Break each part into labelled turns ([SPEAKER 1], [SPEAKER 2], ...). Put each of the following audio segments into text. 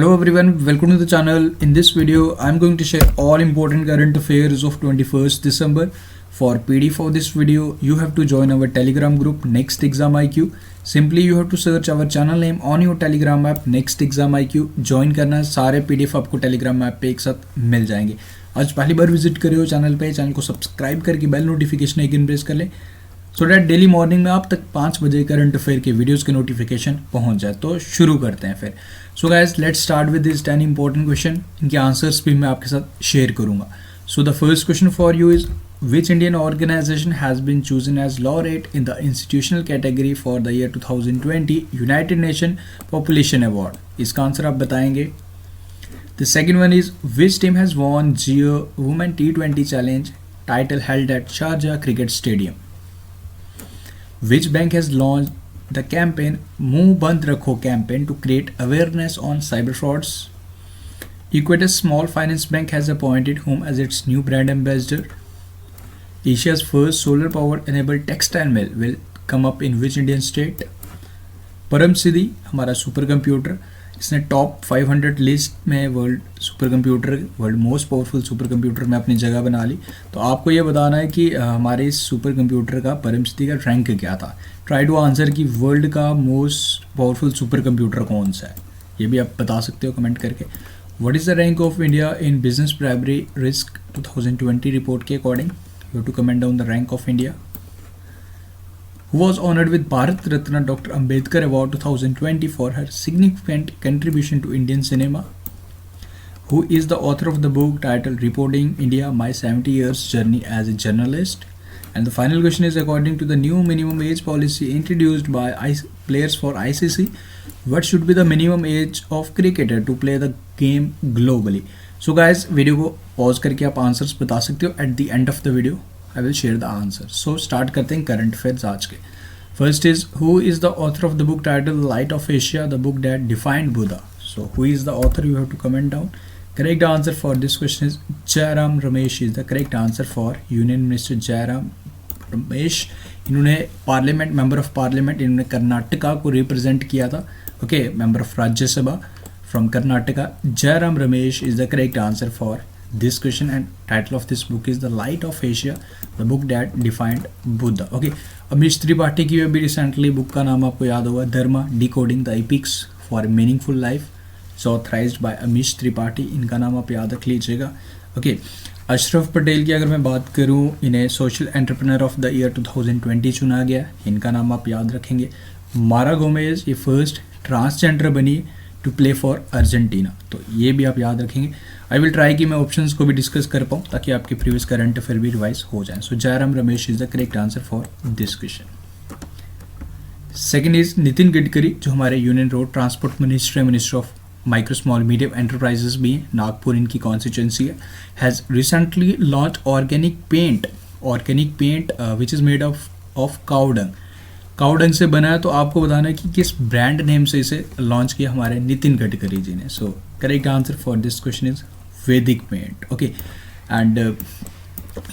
[SPEAKER 1] Hello everyone, welcome to the channel. In this video, I am going to share all important current affairs of 21st December. For PDF of this video, you have to join our Telegram group Next Exam IQ. Simply you have to search our channel name on your Telegram app Next Exam IQ. Join करना, सारे PDF आपको Telegram app पे एक साथ मिल जाएंगे. आज पहली बार visit करे हो चैनल पे, चैनल को सब्सक्राइब करके बेल नोटिफिकेशन आइकन प्रेस कर ले सो डैट डेली मॉर्निंग में आप तक 5 बजे करंट अफेयर के वीडियोस के नोटिफिकेशन पहुंच जाए. तो शुरू करते हैं फिर. So guys let's start with this 10 important question. इनके आंसर्स भी मैं आपके साथ शेयर करूंगा. So the first question for you is which Indian organisation has been chosen as laureate in the institutional category for the year 2020 United Nation population award. इसका answer आप बताएंगे. The second one is which team has won Jio women T20 challenge title held at Sharjah cricket stadium. Which bank has launched the campaign मुंह बंद रखो campaign to create awareness on cyber frauds? Equitas Small Finance Bank has appointed whom as its new brand ambassador? Asia's first solar power enabled textile mill will come up in which Indian state? परम सिद्धि हमारा super computer, इसने top 500 list में world super computer, world most powerful super computer में अपनी जगह बना ली. तो आपको ये बताना है कि हमारे इस सुपर कंप्यूटर का परम सिद्धि का रैंक क्या था. ट्राई टू आंसर कि वर्ल्ड का मोस्ट पावरफुल सुपर कंप्यूटर कौन सा है, ये भी आप बता सकते हो कमेंट करके. What is the rank of India in business primary risk 2020 report के according. You have to comment down the rank of India. Who was honored with Bharat Ratna Dr. Ambedkar Award 2020 for her significant contribution to Indian cinema? Who is the author of the book titled Reporting India: My 70 Years Journey as a Journalist? And the final question is, according to the new minimum age policy introduced by players for ICC, what should be the minimum age of cricketer to play the game globally? So guys, video को pause करके आप answers बता सकते हो. At the end of the video I will share the answer. So start करते हैं current affairs आज के. First is, who is the author of the book titled Light of Asia, the book that defined Buddha? So who is the author? You have to comment down. Correct answer for this question is Jairam Ramesh is the correct answer for Union Minister Jairam Ramesh. इन्होंने parliament, member of parliament, इन्होंने कर्नाटका को represent किया था. Okay, member of Rajya Sabha from Karnataka. Jairam Ramesh is the correct answer for this question, and title of this book is The Light of Asia, the book that defined Buddha. Okay, Amish Tripathi की अभी recently book का नाम आपको याद होगा, Dharma decoding the epics for meaningful life, so authorised by Amish Tripathi. इनका नाम आप याद रख लीजिएगा. ओके, अशरफ पटेल की अगर मैं बात करूं, इन्हें social entrepreneur of the year 2020 चुना गया. इनका नाम आप याद रखेंगे. मारा गोमेज ये फर्स्ट ट्रांसजेंडर बनी टू प्ले फॉर अर्जेंटीना, तो ये भी आप याद रखेंगे. आई विल ट्राई कि मैं ऑप्शंस को भी डिस्कस कर पाऊँ ताकि आपके प्रीवियस करंट अफेयर भी रिवाइज हो जाए. So Jairam Ramesh is the correct answer for this question. Second is Nitin Gadkari, जो हमारे union road transport minister, minister of micro small medium enterprises भी हैं, नागपुर इनकी कॉन्स्टिट्यूंसी है. Has recently launch organic paint which is made of cow dung. Cow dung से बना है. तो आपको बताना है कि किस ब्रांड नेम से इसे लॉन्च किया हमारे नितिन गडकरी जी ने. So correct answer for this question is वैदिक पेंट. ओके, एंड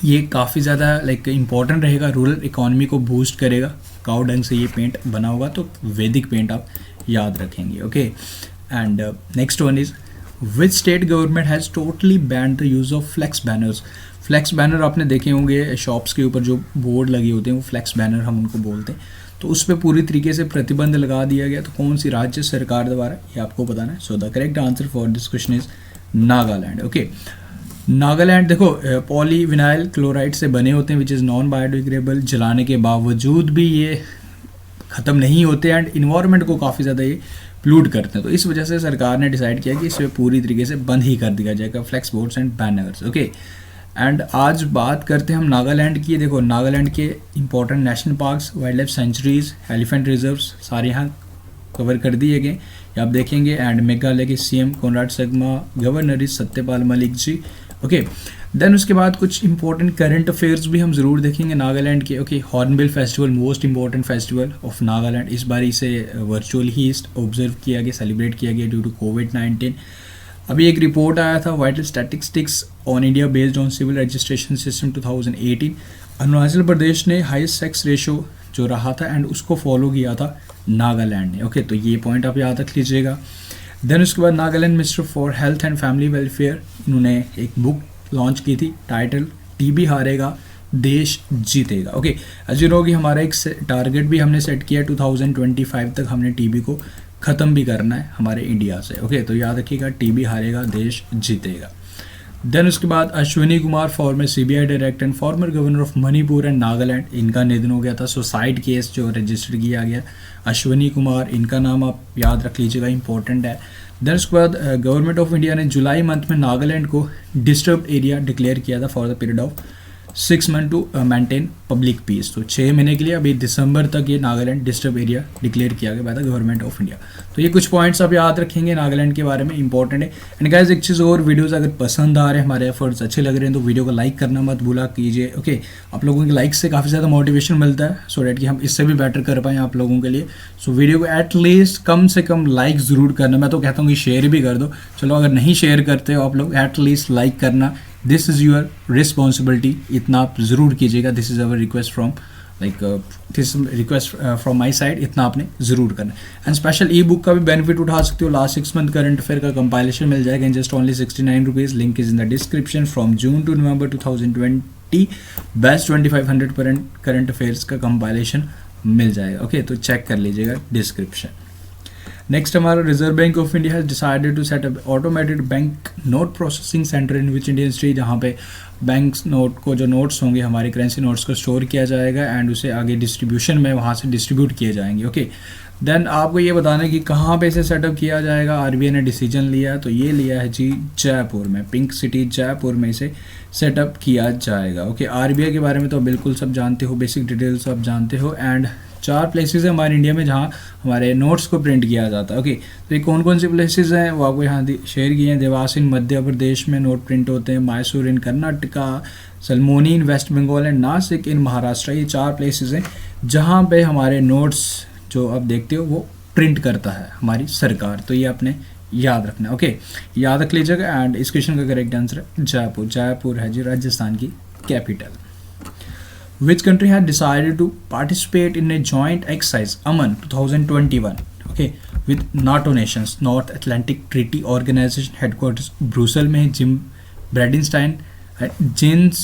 [SPEAKER 1] ये काफ़ी ज़्यादा लाइक इम्पॉर्टेंट रहेगा, रूरल इकोनॉमी को बूस्ट करेगा. काउडंग से ये पेंट बना होगा, तो वैदिक पेंट आप याद रखेंगे. Okay, and next one is which state government has totally banned the use of flex banners. Flex banner आपने देखे होंगे शॉप्स के ऊपर जो बोर्ड लगे होते हैं, वो फ्लेक्स बैनर हम उनको बोलते हैं. तो उस पर पूरी तरीके से प्रतिबंध लगा दिया गया. तो कौन सी राज्य सरकार द्वारा, ये आपको बताना है. So the correct answer for this question is Nagaland. Okay, Nagaland देखो पॉलीविनाइल क्लोराइड से बने होते हैं विच इज़ नॉन बायोडिग्रेडेबल. जलाने के बावजूद भी ये ख़त्म नहीं होते एंड इन्वायरमेंट को काफ़ी ज़्यादा ये प्लूट करते हैं. तो इस वजह से सरकार ने डिसाइड किया कि इसे पूरी तरीके से बंद ही कर दिया जाएगा, flex boards and banners. Okay, and आज बात करते हैं हम नागालैंड की. देखो नागालैंड के important national parks, wild life sanctuaries, elephant reserves सारे यहाँ कवर कर दिए गए, ये आप देखेंगे. एंड मेघालय के CM Conrad Sangma, governor is Satyapal Malik ji. Okay, then उसके बाद कुछ इंपॉर्टेंट करंट अफेयर्स भी हम ज़रूर देखेंगे नागालैंड के. Okay, hornbill festival most important festival of Nagaland, इस बार इसे वर्चुअल ही ऑब्जर्व किया गया, सेलिब्रेट किया गया ड्यू टू कोविड-19. अभी एक रिपोर्ट आया था vital statistics on India based on civil registration system 2018. Arunachal Pradesh ने हाईएस्ट सेक्स रेशो जो रहा था एंड उसको फॉलो किया था नागालैंड ने. ओके, तो ये पॉइंट आप याद रख लीजिएगा. देन उसके बाद Nagaland minister for health and family welfare, इन्होंने एक बुक लॉन्च की थी, टाइटल टीबी हारेगा देश जीतेगा। ओके, एज यू नो कि हमारा एक टारगेट भी हमने सेट किया 2025 तक हमने टीबी को ख़त्म भी करना है हमारे इंडिया से। ओके, तो याद रखिएगा टीबी हारेगा देश जीतेगा। देन उसके बाद Ashwini Kumar, farmer CBI director and former governor of Manipur and Nagaland, इनका निधन हो गया था। सुसाइड केस जो रजिस्टर किया गया, अश्विनी कुमार, इनका नाम आप याद रख लीजिएगा, इंपॉर्टेंट है। देन उसके बाद गवर्नमेंट ऑफ इंडिया ने जुलाई मंथ में नागालैंड को डिस्टर्ब एरिया डिक्लेयर किया था for the period of 6 month to maintain public peace. तो 6 महीने के लिए अभी दिसंबर तक ये नागालैंड डिस्टर्ब एरिया डिक्लेयर किया गया by the government of India. तो ये कुछ पॉइंट्स आप याद रखेंगे नागालैंड के बारे में, इंपॉर्टेंट है। एंड गाइस एक चीज़ और, वीडियोस अगर पसंद आ रहे हैं, हमारे एफर्ट्स अच्छे लग रहे हैं, तो वीडियो को लाइक करना मत भूला कीजिए। ओके, आप लोगों के लाइक से काफ़ी ज़्यादा मोटिवेशन मिलता है, सो डैट कि हम इससे भी बेटर कर पाएँ आप लोगों के लिए। सो वीडियो को एटलीस्ट कम से कम लाइक ज़रूर करना। मैं तो कहता हूँ कि शेयर भी कर दो, चलो अगर नहीं शेयर करते हो आप लोग, एटलीस्ट लाइक करना, दिस इज़ योर रिस्पॉन्सिबिलिटी, इतना आप ज़रूर कीजिएगा। This is our request from this request from my side, इतना आपने ज़रूर करना है। एंड स्पेशल ई बुक का भी बेनिफिट उठा सकते हो, लास्ट 6 मंथ करंट अफेयर का कंपाइलेशन मिल जाएगा in just only 69 rupees. Link is in the description. From June to November 2020 best 2500 current affairs का कंपाइलेशन मिल जाएगा। ओके, तो चेक कर लीजिएगा डिस्क्रिप्शन। नेक्स्ट हमारा reserve bank of India has decided to set up automated bank note processing centre in which Indian state, जहाँ पे bank note को जो नोट्स होंगे हमारे करेंसी नोट्स को स्टोर किया जाएगा एंड उसे आगे डिस्ट्रीब्यूशन में वहाँ से डिस्ट्रीब्यूट किए जाएंगे। ओके, देन आपको ये बताना है कि कहाँ पे इसे सेटअप किया जाएगा। आरबीआई ने डिसीजन लिया है, तो ये लिया है जी जयपुर में, पिंक सिटी जयपुर में इसे सेटअप किया जाएगा। ओके, आरबीआई के बारे में तो बिल्कुल सब जानते हो, बेसिक डिटेल्स आप जानते हो। एंड 4 प्लेसेस है हमारे इंडिया में जहाँ हमारे नोट्स को प्रिंट किया जाता है। ओके, तो ये कौन कौन सी प्लेसेस हैं वो आपको यहाँ शेयर किए हैं। देवास इन मध्य प्रदेश में नोट प्रिंट होते हैं, मैसूर इन कर्नाटका, सलमोनी इन वेस्ट बंगाल एंड नासिक इन महाराष्ट्र। ये 4 प्लेसेस हैं जहाँ पे हमारे नोट्स जो आप देखते हो वो प्रिंट करता है हमारी सरकार। तो ये आपने याद रखना है। ओके, याद रख लीजिएगा। एंड इस क्वेश्चन का करेक्ट आंसर है जयपुर। जयपुर है जी राजस्थान की capital. Which country had decided to participate in a joint exercise Aman 2021? Okay, with NATO nations. North Atlantic Treaty Organization headquarters Brussels में gym ब्रैडिनस्टाइन, Jens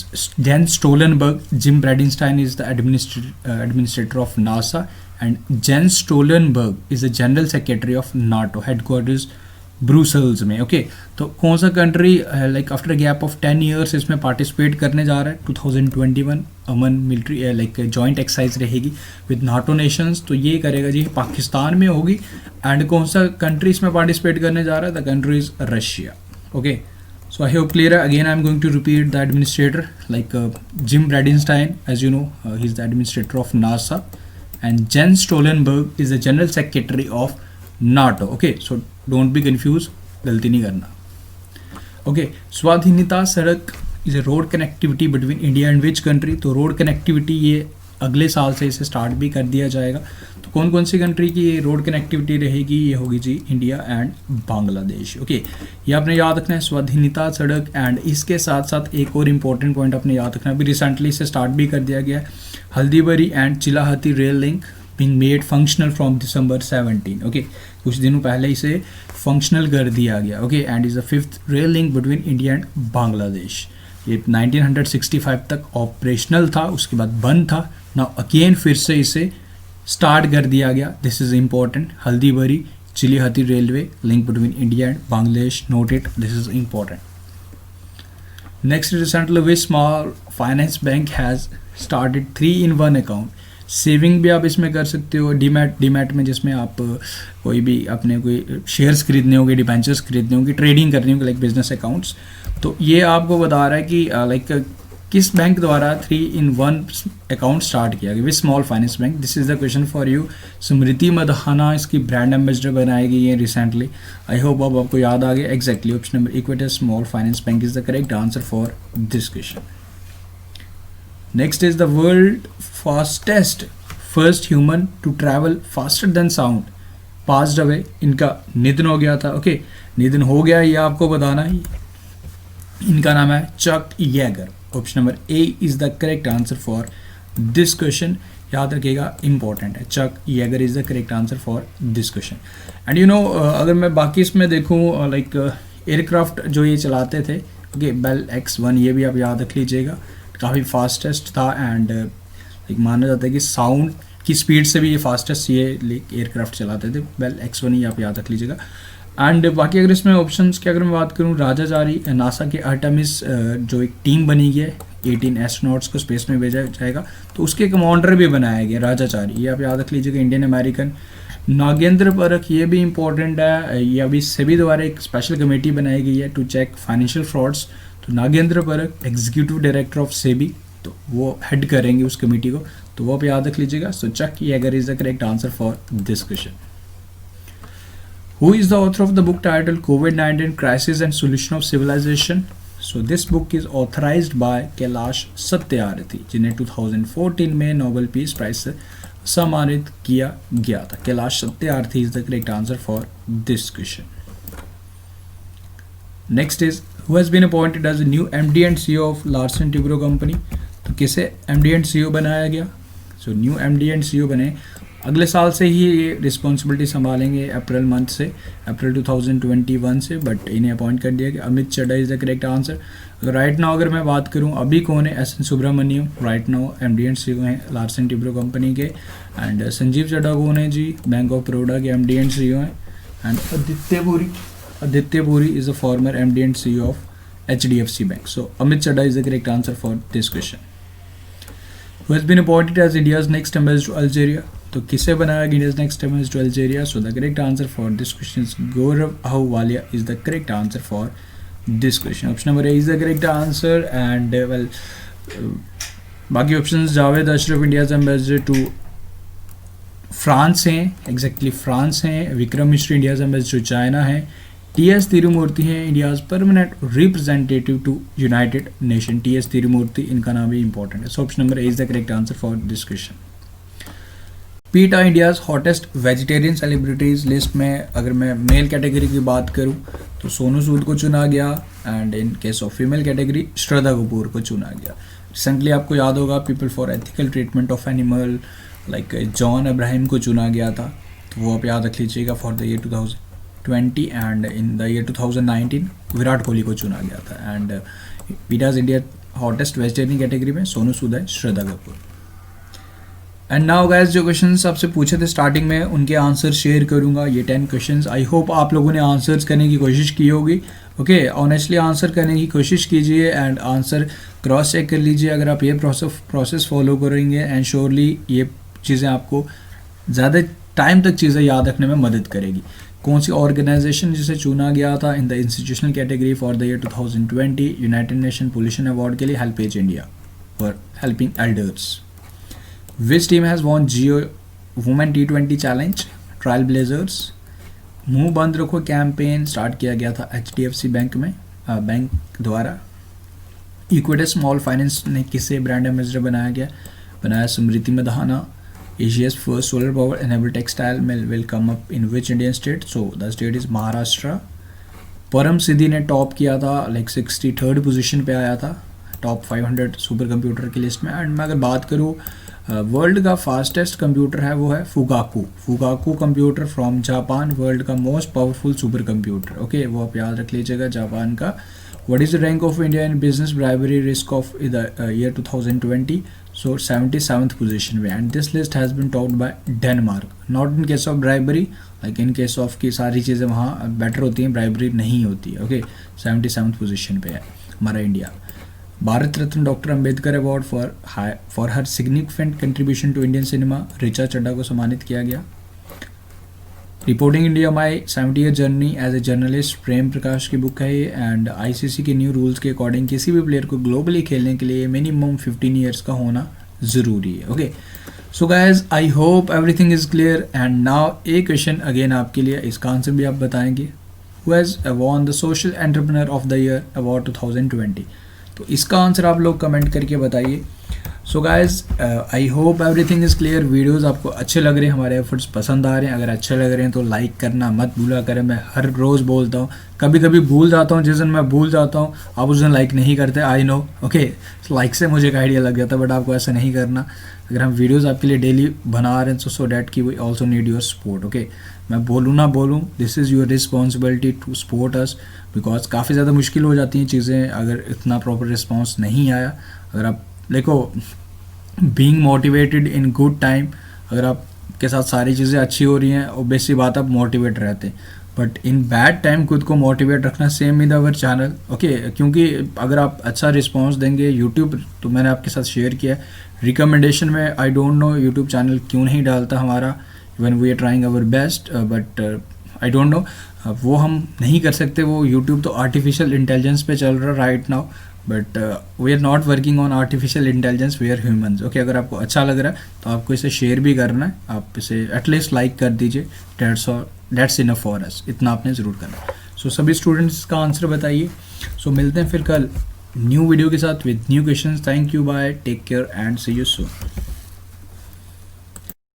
[SPEAKER 1] Stoltenberg. Jim Bridenstine is the administrator of NASA and Jens Stoltenberg is the general secretary of NATO headquarters Brussels में। Okay, तो कौन सा country like after gap of 10 years इसमें participate करने जा रहा है। 2021 अमन मिलिट्री लाइक जॉइंट एक्सरसाइज रहेगी विद नाटो नेशंस। तो ये करेगा जी पाकिस्तान में होगी। एंड कौन सा कंट्री इसमें पार्टिसिपेट करने जा रहा है, the country is Russia. Okay, so I hope clear है। Again I am going to repeat the administrator like Jim Bridenstine, as you know he is the administrator of NASA and Jens Stoltenberg is the general secretary of NATO. Okay, so don't be confuse, गलती नहीं करना। Okay, Swadhinata Sadak is a road connectivity between India and which country. तो road connectivity ये अगले साल से इसे start भी कर दिया जाएगा। तो कौन कौन सी कंट्री की ये रोड कनेक्टिविटी रहेगी, ये होगी जी इंडिया एंड बांग्लादेश। ओके, ये आपने याद रखना है स्वाधीनता सड़क। एंड इसके साथ साथ एक और इम्पॉर्टेंट पॉइंट आपने याद रखना है, अभी रिसेंटली इसे स्टार्ट भी कर दिया गया है, Haldibari and Chilahati rail link being made functional from December 17. Okay, कुछ दिनों पहले इसे फंक्शनल कर दिया गया। Okay, and is the 5th rail link between India and Bangladesh. ये 1965 तक ऑपरेशनल था, उसके बाद बंद था। नाउ अगेन फिर से इसे स्टार्ट कर दिया गया। This is important, Haldibari Chilahati railway link between India and Bangladesh, note it, this is important. Next, recently which small finance bank has started 3-in-1 account. Saving भी आप इसमें कर सकते हो, डीमैट में, जिसमें आप कोई भी अपने कोई शेयर्स खरीदने होंगे, डिबेंचर्स खरीदने होंगे, ट्रेडिंग करनी होगी लाइक बिजनेस अकाउंट्स। तो ये आपको बता रहा है कि लाइक किस बैंक द्वारा 3-in-1 अकाउंट स्टार्ट किया गया, with small finance bank. This is the question for you. Smriti Mandhana इसकी ब्रांड एम्बेसडर बनाई गई है रिसेंटली। आई होप अब आपको याद आ गया। Exactly option number Equitas small finance bank is the correct answer for this question. Next is the world fastest first human to travel faster than sound passed away. इनका निधन हो गया था। ओके, निधन हो गया ये आपको बताना है। इनका नाम है Chuck Yeager. Option number A is the correct answer for this question. याद रखिएगा, इंपॉर्टेंट है। Chuck Yeager is the correct answer for this question. And you know अगर मैं बाकी इसमें देखूँ लाइक एयरक्राफ्ट जो ये चलाते थे, ओके, बेल X1, ये भी आप याद रख लीजिएगा, काफ़ी फास्टेस्ट था एंड लाइक माना जाता है कि साउंड की स्पीड से भी ये फास्टेस्ट ये एयरक्राफ्ट चलाते थे। बेल X1 ही आप याद रख लीजिएगा। एंड बाकी अगर इसमें ऑप्शंस की अगर मैं बात करूँ, राजाचारी नासा के आर्टेमिस जो एक टीम बनी गई है, 18 एस्ट्रोनॉट्स को स्पेस में भेजा जाएगा, तो उसके कमांडर भी बनाया गया राजाचारी, ये आप याद रख लीजिएगा, इंडियन अमेरिकन। नागेंद्र परख, ये भी इंपॉर्टेंट है, ये अभी सेबी द्वारा एक स्पेशल कमेटी बनाई गई है टू चेक फाइनेंशियल फ्रॉड्स। तो नागेंद्र परख एग्जीक्यूटिव डायरेक्टर ऑफ सेबी, तो वो हेड करेंगे उस कमेटी को, तो वो आप याद रख लीजिएगा। So Chuck Yeager is the correct answer for this question. Who is the author of the book titled COVID-19 Crisis and Solution of Civilization? So this book is authorized by Kailash Satyarthi, जिन्हें 2014 में Nobel peace prize से सम्मानित किया गया था। Kailash Satyarthi is the correct answer for this question. Next is who has been appointed as new MD and CEO of Larsen Toubro company. तो किसे MD and CEO बनाया गया? So new MD and CEO बने, अगले साल से ही ये रिस्पॉन्सिबिलिटी संभालेंगे, अप्रैल मंथ से, अप्रैल 2021 से, बट इन्हें अपॉइंट कर दिया गया। Amit Chadha is the correct answer. Right now अगर मैं बात करूं अभी कौन है, SN Subrahmanyam right now MD and CEO हैं लार्सन टुब्रो कंपनी के। एंड संजीव चड्ढा कौन है जी, बैंक ऑफ बड़ौदा के MD एंड CEO हैं। And Aditya Puri is a former MD and CEO of HDFC bank. So Amit Chadha is the correct answer for this question. Who has been appointed as India's next ambassador to Algeria? तो किसे बनाया गया India's next ambassador to Algeria? So the correct answer for this question is Gaurav Ahluwalia is the correct answer for this question. Option number A is the correct answer and बाकी options Javed Ashraf India's ambassador to France हैं, exactly France हैं। Vikram Mishra India's ambassador to China हैं। TS Tirumurti हैं India's permanent representative to United Nation. TS Tirumurti, इनका नाम भी important है। So option number A is the correct answer for this question. PETA India's hottest vegetarian celebrities list में अगर मैं मेल कैटेगरी की बात करूं तो सोनू सूद को चुना गया and in case of female category Shraddha Kapoor को चुना गया। रिसेंटली आपको याद होगा people for ethical treatment of animal like John Abraham को चुना गया था, तो वो आप याद रख लीजिएगा for the year 2020 and in the year 2019 Virat Kohli को चुना गया था। And PETA's India hottest vegetarian category में सोनू सूद है, Shraddha Kapoor. And now guys जो क्वेश्चंस आपसे पूछे थे स्टार्टिंग में उनके आंसर शेयर करूंगा, ये 10 क्वेश्चंस। आई होप आप लोगों ने आंसर्स करने की कोशिश की होगी। ओके, ऑनेस्टली आंसर करने की कोशिश कीजिए एंड आंसर क्रॉस चेक कर लीजिए। अगर आप ये प्रोसेस फॉलो करेंगे एंड श्योरली ये चीज़ें आपको ज़्यादा टाइम तक चीज़ें याद रखने में मदद करेगी। कौन सी ऑर्गेनाइजेशन जिसे चुना गया था इन the institutional category for the year 2020 United nation pollution award के लिए HelpAge India for helping elders. Which team has won Geo Women T20 Challenge? Trailblazers। मुंह बंद रखो कैंपेन स्टार्ट किया गया था HDFC बैंक में बैंक द्वारा। इक्विटी स्मॉल फाइनेंस ने किसे ब्रांड एम्बेसडर बनाया स्मृति मधाना। एशिया's first solar power enabled textile mill will come up in which Indian state? So the state is Maharashtra। परम सिद्धि ने टॉप किया था लाइक 63rd पोजीशन पे आया था टॉप 500 सुपर कंप्यूटर की लिस्ट में। एंड मैं अगर बात करूँ वर्ल्ड का फास्टेस्ट कंप्यूटर है वो है Fugaku computer from Japan, world का most powerful super computer. Okay, वो आप याद रख लीजिएगा जापान का। What is the rank of India in business bribery risk of the year 2020? So 77th position में। And this list has been topped by Denmark, not in case of bribery, like in case of की सारी चीज़ें वहाँ better होती हैं, bribery नहीं होती है। ओके, 77th पोजीशन पे है हमारा India. Bharat Ratna doctor Ambedkar award for her significant contribution to Indian cinema, Richa Chadha को सम्मानित किया गया। Reporting India my 70 year journey as a journalist, Prem Prakash की बुक है ये। एंड ICC के न्यू रूल्स के अकॉर्डिंग किसी भी प्लेयर को ग्लोबली खेलने के लिए मिनिमम 15 ईयर्स का होना ज़रूरी है। Okay, so guys I hope everything is clear. And now A question again आपके लिए, इसका आंसर भी आप बताएंगे। Who has won the social entrepreneur of the year award 2020? तो इसका आंसर आप लोग कमेंट करके बताइए। So guys I hope everything is clear. Videos आपको अच्छे लग रहे हैं, हमारे एफर्ट्स पसंद आ रहे हैं। अगर अच्छे लग रहे हैं तो लाइक करना मत भूला करें। मैं हर रोज़ बोलता हूँ, कभी कभी भूल जाता हूँ, जिस दिन मैं भूल जाता हूँ आप उस दिन लाइक नहीं करते, आई नो। ओके, लाइक से मुझे एक आइडिया लग जाता है, बट आपको ऐसा नहीं करना। अगर हम वीडियोज़ आपके लिए डेली बना रहे हैं तो सो डैट कि we also need your support. Okay, मैं बोलूँ ना बोलूँ, this is your responsibility to support us, because काफ़ी ज़्यादा मुश्किल हो जाती हैं चीज़ें अगर इतना प्रॉपर रिस्पॉन्स नहीं आया। अगर आप देखो, being motivated in good time, अगर आपके साथ सारी चीज़ें अच्छी हो रही हैं ऑब्वियस सी बात आप मोटिवेट रहते हैं, बट इन बैड टाइम खुद को मोटिवेट रखना, same with our channel. Okay, क्योंकि अगर आप अच्छा रिस्पांस देंगे यूट्यूब, तो मैंने आपके साथ शेयर किया रिकमेंडेशन में, I don't know YouTube channel क्यों नहीं डालता हमारा, even we are trying our best, but I don't know, वो हम नहीं कर सकते। वो यूट्यूब तो आर्टिफिशियल इंटेलिजेंस पे चल रहा है right now, but we are not working on artificial intelligence, we are humans. Okay, अगर आपको अच्छा लग रहा है तो आपको इसे शेयर भी करना है, आप इसे एटलीस्ट लाइक कर दीजिए, दैट्स इनफ फॉर अस, इतना आपने ज़रूर करना है। सो सभी स्टूडेंट्स का आंसर बताइए। सो मिलते हैं फिर कल न्यू वीडियो के साथ with new questions. Thank you, bye, take care and see you soon.